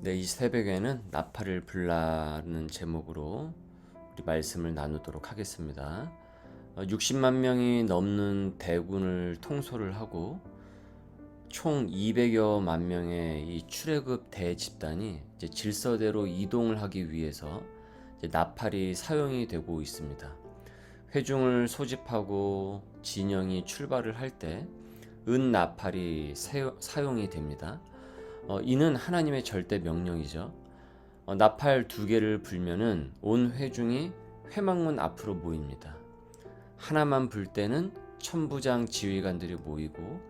네, 이 새벽에는 나팔을 불라는 제목으로 우리 말씀을 나누도록 하겠습니다. 60만 명이 넘는 대군을 통솔을 하고 총 200여만 명의 이 출애굽 대집단이 이제 질서대로 이동을 하기 위해서 이제 나팔이 사용이 되고 있습니다. 회중을 소집하고 진영이 출발을 할 때 은 나팔이 사용이 됩니다. 이는 하나님의 절대 명령이죠. 나팔 2개를 불면은 온 회중이 회막문 앞으로 모입니다. 하나만 불 때는 천부장 지휘관들이 모이고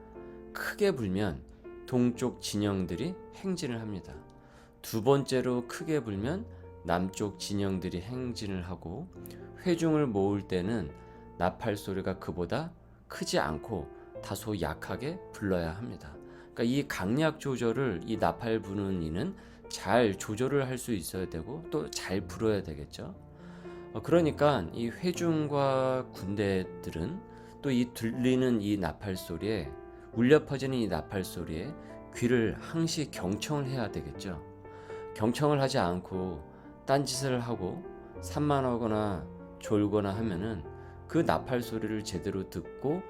크게 불면 동쪽 진영들이 행진을 합니다. 두 번째로 크게 불면 남쪽 진영들이 행진을 하고 회중을 모을 때는 나팔 소리가 그보다 크지 않고 다소 약하게 불러야 합니다. 그러니까 이 강약 조절을 이 나팔 부는 이는 잘 조절을 할 수 있어야 되고 또 잘 불어야 되겠죠. 그러니까 이 회중과 군대들은 또 이 들리는 이 나팔 소리에 울려 퍼지는 이 나팔 소리에 귀를 항시 경청을 해야 되겠죠. 경청을 하지 않고 딴짓을 하고 산만하거나 졸거나 하면은 그 나팔 소리를 제대로 듣고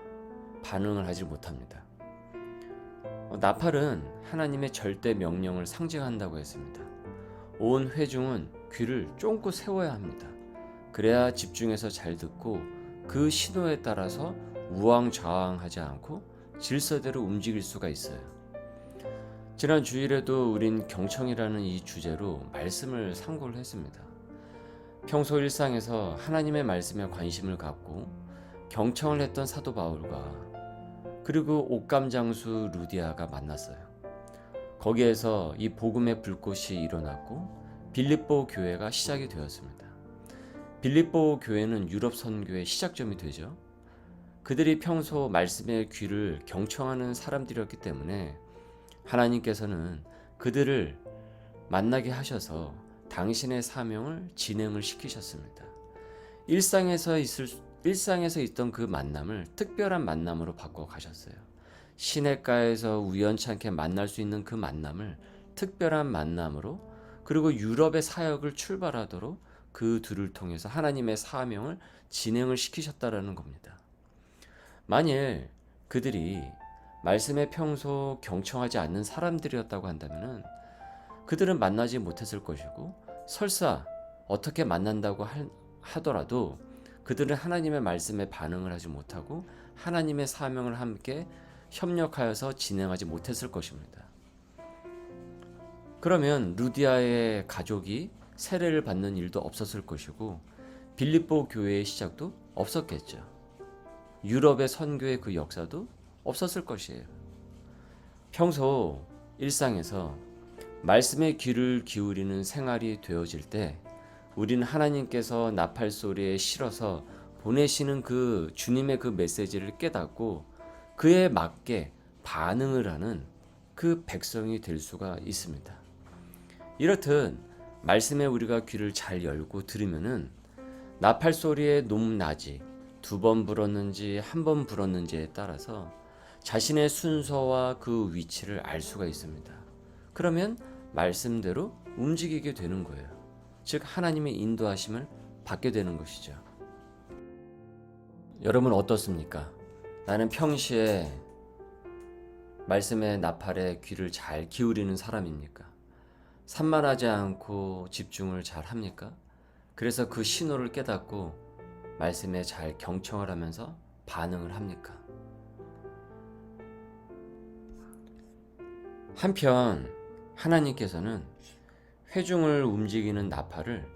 반응을 하지 못합니다. 나팔은 하나님의 절대 명령을 상징한다고 했습니다. 온 회중은 귀를 쫑긋 세워야 합니다. 그래야 집중해서 잘 듣고 그 신호에 따라서 우왕좌왕하지 않고 질서대로 움직일 수가 있어요. 지난 주일에도 우린 경청이라는 이 주제로 말씀을 상고를 했습니다. 평소 일상에서 하나님의 말씀에 관심을 갖고 경청을 했던 사도 바울과 그리고 옥감장수 루디아가 만났어요. 거기에서 이 복음의 불꽃이 일어났고 빌립보 교회가 시작이 되었습니다. 빌립보 교회는 유럽 선교의 시작점이 되죠. 그들이 평소 말씀의 귀를 경청하는 사람들이었기 때문에 하나님께서는 그들을 만나게 하셔서 당신의 사명을 진행을 시키셨습니다. 일상에서 있던 그 만남을 특별한 만남으로 바꿔 가셨어요. 시냇가에서 우연찮게 만날 수 있는 그 만남을 특별한 만남으로, 그리고 유럽의 사역을 출발하도록 그 둘을 통해서 하나님의 사명을 진행을 시키셨다라는 겁니다. 만일 그들이 말씀에 평소 경청하지 않는 사람들이었다고 한다면 그들은 만나지 못했을 것이고, 설사 어떻게 만난다고 하더라도 그들은 하나님의 말씀에 반응을 하지 못하고 하나님의 사명을 함께 협력하여서 진행하지 못했을 것입니다. 그러면 루디아의 가족이 세례를 받는 일도 없었을 것이고 빌립보 교회의 시작도 없었겠죠. 유럽의 선교의 그 역사도 없었을 것이에요. 평소 일상에서 말씀의 귀를 기울이는 생활이 되어질 때 우리는 하나님께서 나팔 소리에 실어서 보내시는 그 주님의 그 메시지를 깨닫고 그에 맞게 반응을 하는 그 백성이 될 수가 있습니다. 이렇듯 말씀에 우리가 귀를 잘 열고 들으면은 나팔 소리의 높낮이 2번 불었는지 1번 불었는지에 따라서 자신의 순서와 그 위치를 알 수가 있습니다. 그러면 말씀대로 움직이게 되는 거예요. 즉 하나님의 인도하심을 받게 되는 것이죠. 여러분 어떻습니까? 나는 평시에 말씀의 나팔에 귀를 잘 기울이는 사람입니까? 산만하지 않고 집중을 잘 합니까? 그래서 그 신호를 깨닫고 말씀에 잘 경청을 하면서 반응을 합니까? 한편 하나님께서는 회중을 움직이는 나팔을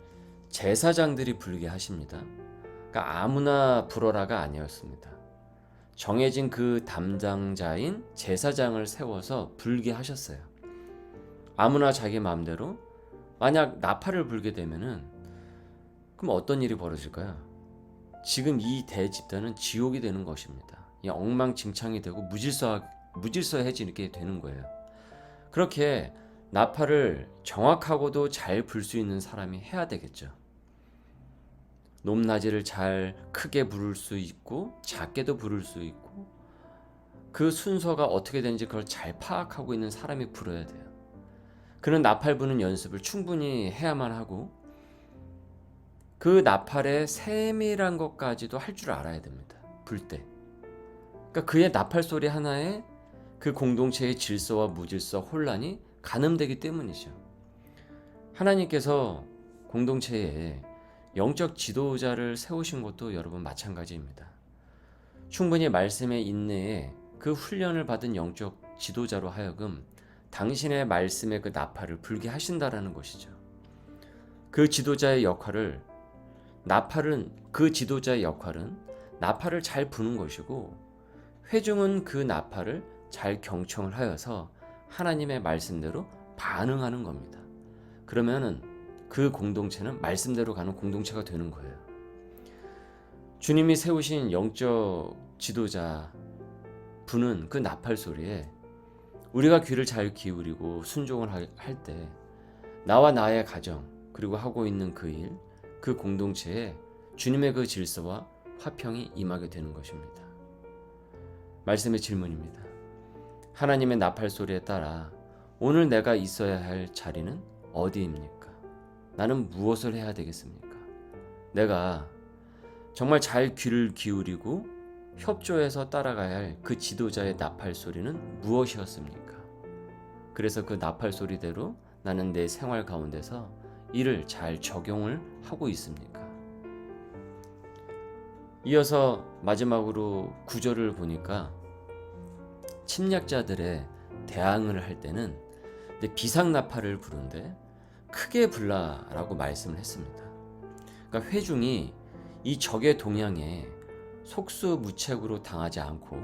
제사장들이 불게 하십니다. 그러니까 아무나 불어라가 아니었습니다. 정해진 그 담당자인 제사장을 세워서 불게 하셨어요. 아무나 자기 마음대로 만약 나팔을 불게 되면은 그럼 어떤 일이 벌어질까요? 지금 이 대집단은 지옥이 되는 것입니다. 엉망진창이 되고 무질서해지게 되는 거예요. 그렇게 나팔을 정확하고도 잘 불 수 있는 사람이 해야 되겠죠. 높낮이를 잘 크게 부를 수 있고 작게도 부를 수 있고 그 순서가 어떻게 되는지 그걸 잘 파악하고 있는 사람이 불어야 돼요. 그는 나팔 부는 연습을 충분히 해야만 하고 그 나팔의 세밀한 것까지도 할 줄 알아야 됩니다. 불 때. 그러니까 그의 나팔 소리 하나에 그 공동체의 질서와 무질서, 혼란이 가늠되기 때문이죠. 하나님께서 공동체에 영적 지도자를 세우신 것도 여러분 마찬가지입니다. 충분히 말씀의 인내에 그 훈련을 받은 영적 지도자로 하여금 당신의 말씀의 그 나팔을 불게 하신다라는 것이죠. 그 지도자의 역할은 나팔을 잘 부는 것이고 회중은 그 나팔을 잘 경청을 하여서 하나님의 말씀대로 반응하는 겁니다. 그러면은 그 공동체는 말씀대로 가는 공동체가 되는 거예요. 주님이 세우신 영적 지도자 부는 그 나팔 소리에 우리가 귀를 잘 기울이고 순종을 할 때 나와 나의 가정 그리고 하고 있는 그 일, 그 공동체에 주님의 그 질서와 화평이 임하게 되는 것입니다. 말씀의 질문입니다. 하나님의 나팔 소리에 따라 오늘 내가 있어야 할 자리는 어디입니까? 나는 무엇을 해야 되겠습니까? 내가 정말 잘 귀를 기울이고 협조해서 따라가야 할 그 지도자의 나팔 소리는 무엇이었습니까? 그래서 그 나팔 소리대로 나는 내 생활 가운데서 이를 잘 적용을 하고 있습니까? 이어서 마지막으로 9절을 보니까 침략자들의 대항을 할 때는 비상나팔을 부른데 크게 불라라고 말씀을 했습니다. 그러니까 회중이 이 적의 동향에 속수무책으로 당하지 않고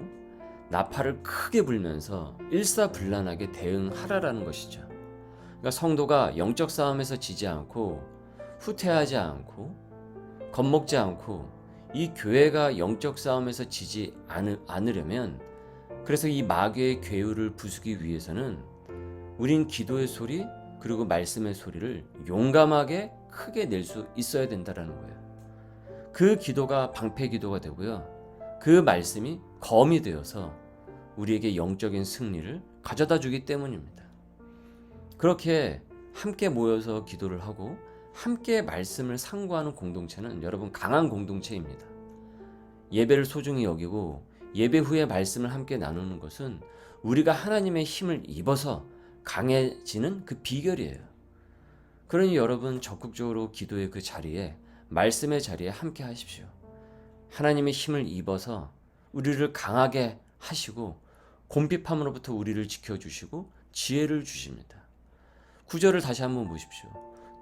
나팔을 크게 불면서 일사불란하게 대응하라라는 것이죠. 그러니까 성도가 영적 싸움에서 지지 않고 후퇴하지 않고 겁먹지 않고 이 교회가 영적 싸움에서 지지 않으려면 그래서 이 마귀의 괴유를 부수기 위해서는 우린 기도의 소리 그리고 말씀의 소리를 용감하게 크게 낼 수 있어야 된다는 거예요. 그 기도가 방패 기도가 되고요. 그 말씀이 검이 되어서 우리에게 영적인 승리를 가져다 주기 때문입니다. 그렇게 함께 모여서 기도를 하고 함께 말씀을 상고하는 공동체는 여러분 강한 공동체입니다. 예배를 소중히 여기고 예배 후에 말씀을 함께 나누는 것은 우리가 하나님의 힘을 입어서 강해지는 그 비결이에요. 그러니 여러분 적극적으로 기도의 그 자리에 말씀의 자리에 함께 하십시오. 하나님의 힘을 입어서 우리를 강하게 하시고 곰핍함으로부터 우리를 지켜주시고 지혜를 주십니다. 9절을 다시 한번 보십시오.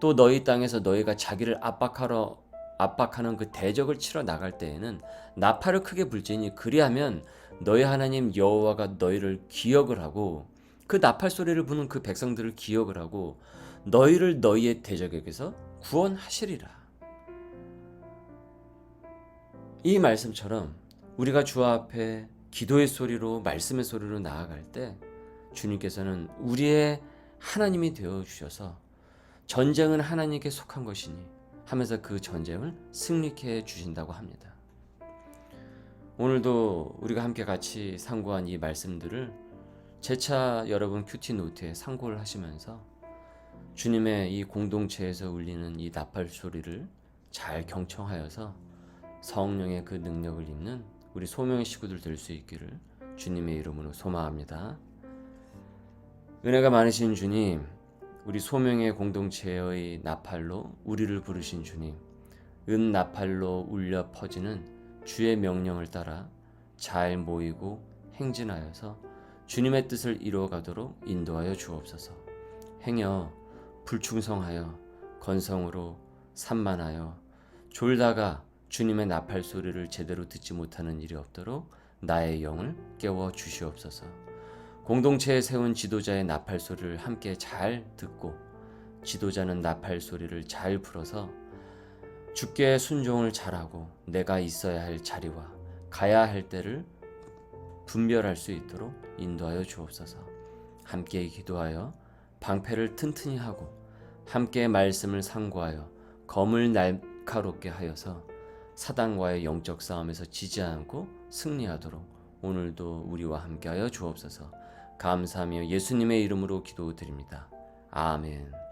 또 너희 땅에서 너희가 자기를 압박하는 그 대적을 치러 나갈 때에는 나팔을 크게 불지니 그리하면 너희 하나님 여호와가 너희를 기억을 하고 그 나팔 소리를 부는 그 백성들을 기억을 하고 너희를 너희의 대적에게서 구원하시리라. 이 말씀처럼 우리가 주 앞에 기도의 소리로 말씀의 소리로 나아갈 때 주님께서는 우리의 하나님이 되어 주셔서 전쟁은 하나님께 속한 것이니 하면서 그 전쟁을 승리케 해 주신다고 합니다. 오늘도 우리가 함께 같이 상고한 이 말씀들을 재차 여러분 큐티 노트에 상고를 하시면서 주님의 이 공동체에서 울리는 이 나팔 소리를 잘 경청하여서 성령의 그 능력을 입는 우리 소명의 식구들 될 수 있기를 주님의 이름으로 소망합니다. 은혜가 많으신 주님, 우리 소명의 공동체의 나팔로 우리를 부르신 주님, 은 나팔로 울려 퍼지는 주의 명령을 따라 잘 모이고 행진하여서 주님의 뜻을 이루어가도록 인도하여 주옵소서. 행여 불충성하여 건성으로 산만하여 졸다가 주님의 나팔 소리를 제대로 듣지 못하는 일이 없도록 나의 영을 깨워 주시옵소서. 공동체에 세운 지도자의 나팔 소리를 함께 잘 듣고 지도자는 나팔 소리를 잘 불어서 주께 순종을 잘하고 내가 있어야 할 자리와 가야 할 때를 분별할 수 있도록 인도하여 주옵소서. 함께 기도하여 방패를 튼튼히 하고 함께 말씀을 상고하여 검을 날카롭게 하여서 사단과의 영적 싸움에서 지지 않고 승리하도록 오늘도 우리와 함께하여 주옵소서. 감사하며 예수님의 이름으로 기도드립니다. 아멘.